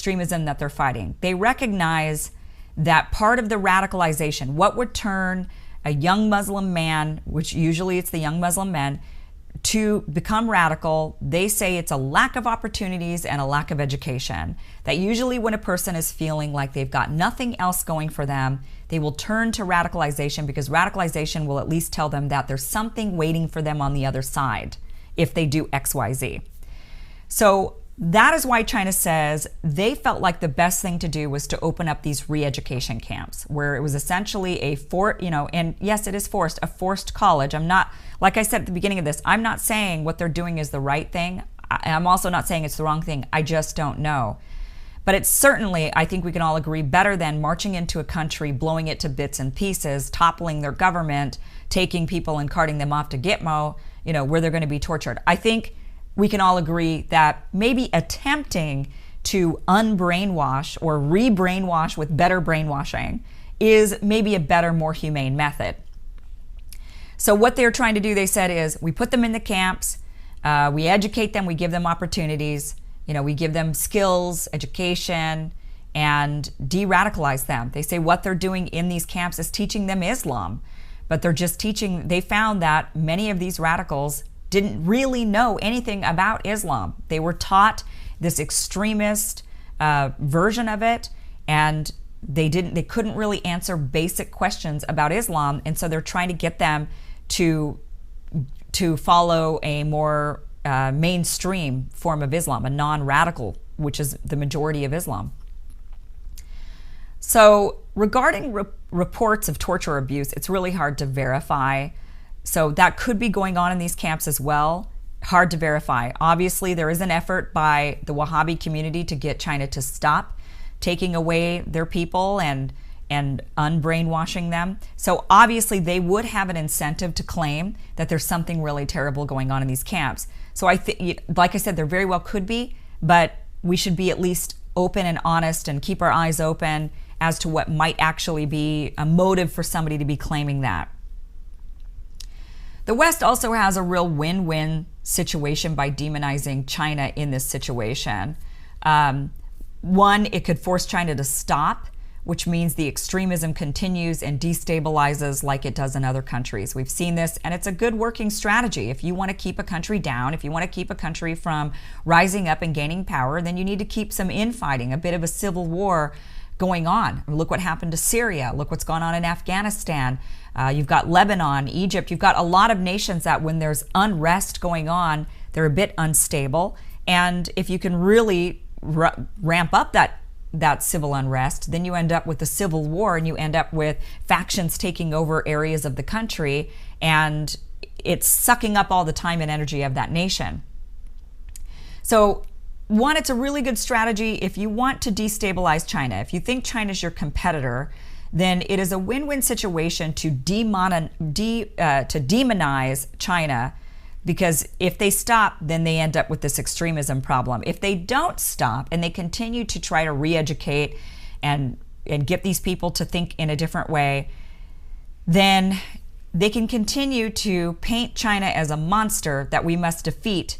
extremism that they're fighting. They recognize that part of the radicalization, what would turn a young Muslim man, which usually it's the young Muslim men, to become radical, they say it's a lack of opportunities and a lack of education. That usually when a person is feeling like they've got nothing else going for them, they will turn to radicalization, because radicalization will at least tell them that there's something waiting for them on the other side if they do XYZ. So that is why China says they felt like the best thing to do was to open up these re-education camps, where it was essentially and yes, it is forced, a forced college. I'm not, like I said at the beginning of this, I'm not saying what they're doing is the right thing. I'm also not saying it's the wrong thing. I just don't know. But it's certainly, I think we can all agree, better than marching into a country, blowing it to bits and pieces, toppling their government, taking people and carting them off to Gitmo, where they're going to be tortured. I think we can all agree that maybe attempting to unbrainwash or re-brainwash with better brainwashing is maybe a better, more humane method. So what they're trying to do, they said, is we put them in the camps, we educate them, we give them opportunities, we give them skills, education, and de-radicalize them. They say what they're doing in these camps is teaching them Islam, but they're just teaching, they found that many of these radicals didn't really know anything about Islam. They were taught this extremist version of it, and they couldn't really answer basic questions about Islam, and so they're trying to get them to follow a more mainstream form of Islam, a non-radical, which is the majority of Islam. So regarding reports of torture or abuse, it's really hard to verify. So that could be going on in these camps as well. Hard to verify. Obviously, there is an effort by the Wahhabi community to get China to stop taking away their people and unbrainwashing them. So obviously, they would have an incentive to claim that there's something really terrible going on in these camps. So I think, like I said, there very well could be, but we should be at least open and honest and keep our eyes open as to what might actually be a motive for somebody to be claiming that. The West also has a real win-win situation by demonizing China in this situation. One, it could force China to stop, which means the extremism continues and destabilizes like it does in other countries. We've seen this, and it's a good working strategy. If you want to keep a country down, if you want to keep a country from rising up and gaining power, then you need to keep some infighting, a bit of a civil war going on. Look what happened to Syria. Look what's gone on in Afghanistan. You've got Lebanon, Egypt. You've got a lot of nations that when there's unrest going on, they're a bit unstable. And if you can really ramp up that civil unrest, then you end up with a civil war, and you end up with factions taking over areas of the country, and it's sucking up all the time and energy of that nation. So one, it's a really good strategy if you want to destabilize China. If you think China's your competitor, then it is a win-win situation to demonize China, because if they stop, then they end up with this extremism problem. If they don't stop and they continue to try to re-educate and get these people to think in a different way, then they can continue to paint China as a monster that we must defeat,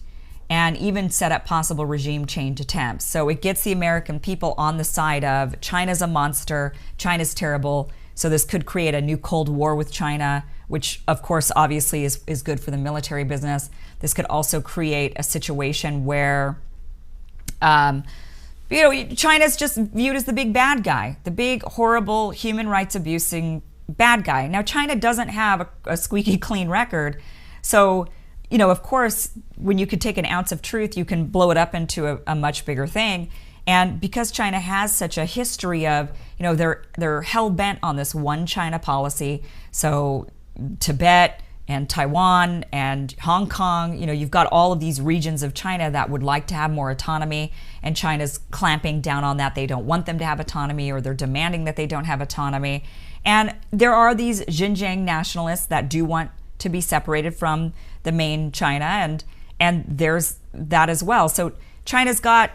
and even set up possible regime change attempts. So it gets the American people on the side of China's a monster, China's terrible, so this could create a new Cold War with China, which of course obviously is good for the military business. This could also create a situation where China's just viewed as the big bad guy, the big horrible human rights abusing bad guy. Now China doesn't have a squeaky clean record, so of course, when you could take an ounce of truth, you can blow it up into a much bigger thing. And because China has such a history of, they're hell-bent on this one China policy. So Tibet and Taiwan and Hong Kong, you've got all of these regions of China that would like to have more autonomy, and China's clamping down on that. They don't want them to have autonomy, or they're demanding that they don't have autonomy. And there are these Xinjiang nationalists that do want to be separated from the main China, and there's that as well. So China's got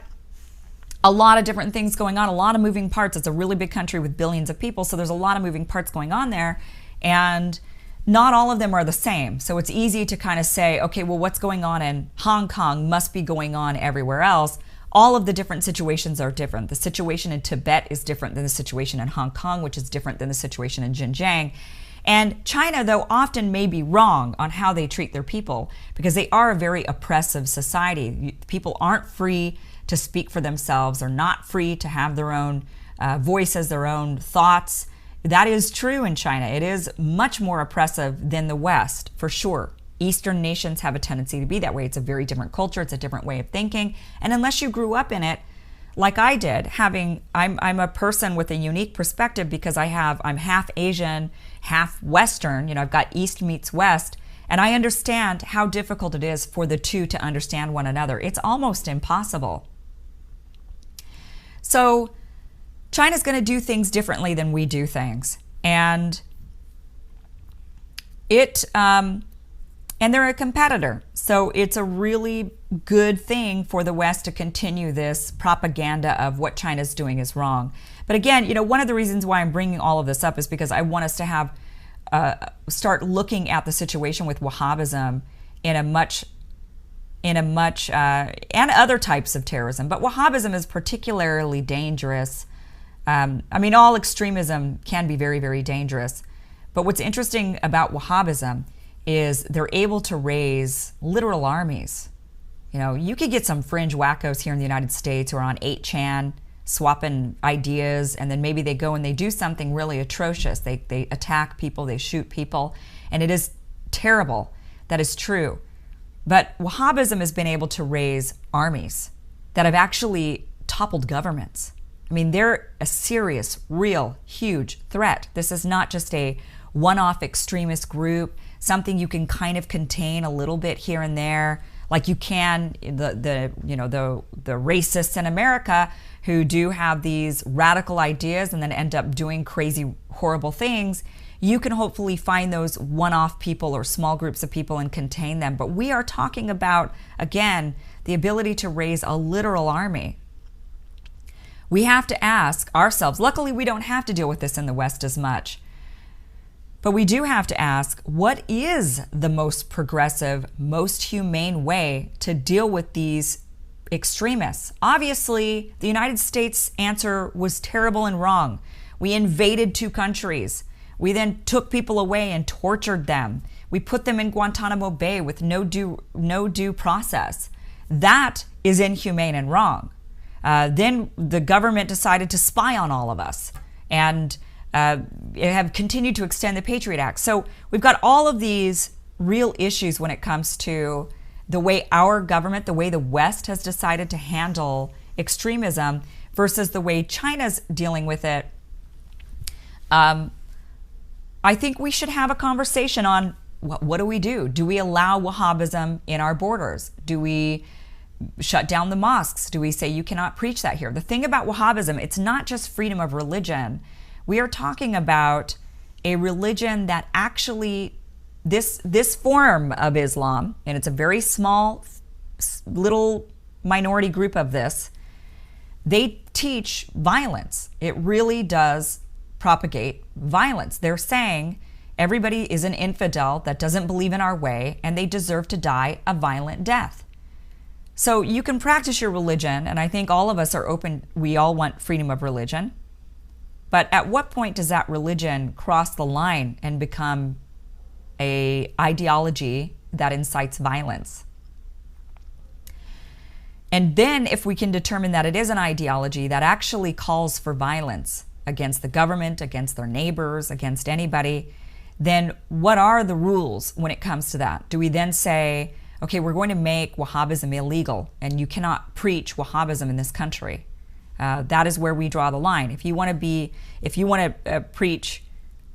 a lot of different things going on, a lot of moving parts. It's a really big country with billions of people, so there's a lot of moving parts going on there, and not all of them are the same. So it's easy to kind of say, okay, well, what's going on in Hong Kong must be going on everywhere else. all of the different situations are different. The situation in Tibet is different than the situation in Hong Kong, which is different than the situation in Xinjiang. And China, though, often may be wrong on how they treat their people because they are a very oppressive society. People aren't free to speak for themselves. They're not free to have their own voices, their own thoughts. That is true in China. It is much more oppressive than the West, for sure. Eastern nations have a tendency to be that way. It's a very different culture. It's a different way of thinking. And unless you grew up in it, like I did, I'm a person with a unique perspective because I'm half Asian, half Western. You know, I've got East meets West, and I understand how difficult it is for the two to understand one another. It's almost impossible. So China's going to do things differently than we do things, and and they're a competitor. So it's a really good thing for the West to continue this propaganda of what China's doing is wrong. But again, you know, one of the reasons why I'm bringing all of this up is because I want us to have start looking at the situation with Wahhabism in a much and other types of terrorism. But Wahhabism is particularly dangerous. I mean, all extremism can be very, very dangerous. But what's interesting about Wahhabism is they're able to raise literal armies. You know, you could get some fringe wackos here in the United States who are on 8chan swapping ideas, and then maybe they go and they do something really atrocious. They attack people, they shoot people, and it is terrible. That is true. But Wahhabism has been able to raise armies that have actually toppled governments. I mean, they're a serious, real, huge threat. This is not just a one-off extremist group, something you can kind of contain a little bit here and there, like you can the racists in America who do have these radical ideas and then end up doing crazy, horrible things. You can hopefully find those one-off people or small groups of people and contain them. But we are talking about, again, the ability to raise a literal army. We have to ask ourselves, luckily we don't have to deal with this in the West as much, but we do have to ask, what is the most progressive, most humane way to deal with these extremists? Obviously, the United States answer was terrible and wrong. We invaded 2 countries. We then took people away and tortured them. We put them in Guantanamo Bay with no due process. That is inhumane and wrong. Then the government decided to spy on all of us and have continued to extend the Patriot Act. So we've got all of these real issues when it comes to the way our government, the way the West has decided to handle extremism versus the way China's dealing with it. I think we should have a conversation on what do we do? Do we allow Wahhabism in our borders? Do we shut down the mosques? Do we say you cannot preach that here? The thing about Wahhabism, it's not just freedom of religion. We are talking about a religion that actually, this form of Islam, and it's a very small, little minority group of this, they teach violence. It really does propagate violence. They're saying everybody is an infidel that doesn't believe in our way, and they deserve to die a violent death. So you can practice your religion, and I think all of us are open. We all want freedom of religion. But at what point does that religion cross the line and become an ideology that incites violence? And then if we can determine that it is an ideology that actually calls for violence against the government, against their neighbors, against anybody, then what are the rules when it comes to that? Do we then say, okay, we're going to make Wahhabism illegal and you cannot preach Wahhabism in this country? That is where we draw the line. If you want to preach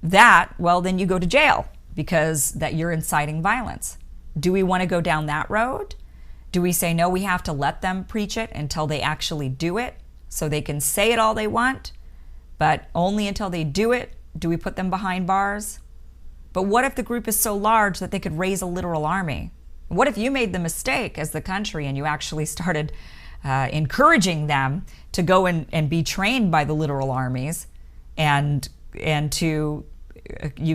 that, well, then you go to jail because that you're inciting violence. Do we want to go down that road? Do we say, no, we have to let them preach it until they actually do it so they can say it all they want, but only until they do it do we put them behind bars? But what if the group is so large that they could raise a literal army? What if you made the mistake as the country and you actually started encouraging them to go and be trained by the literal armies and to you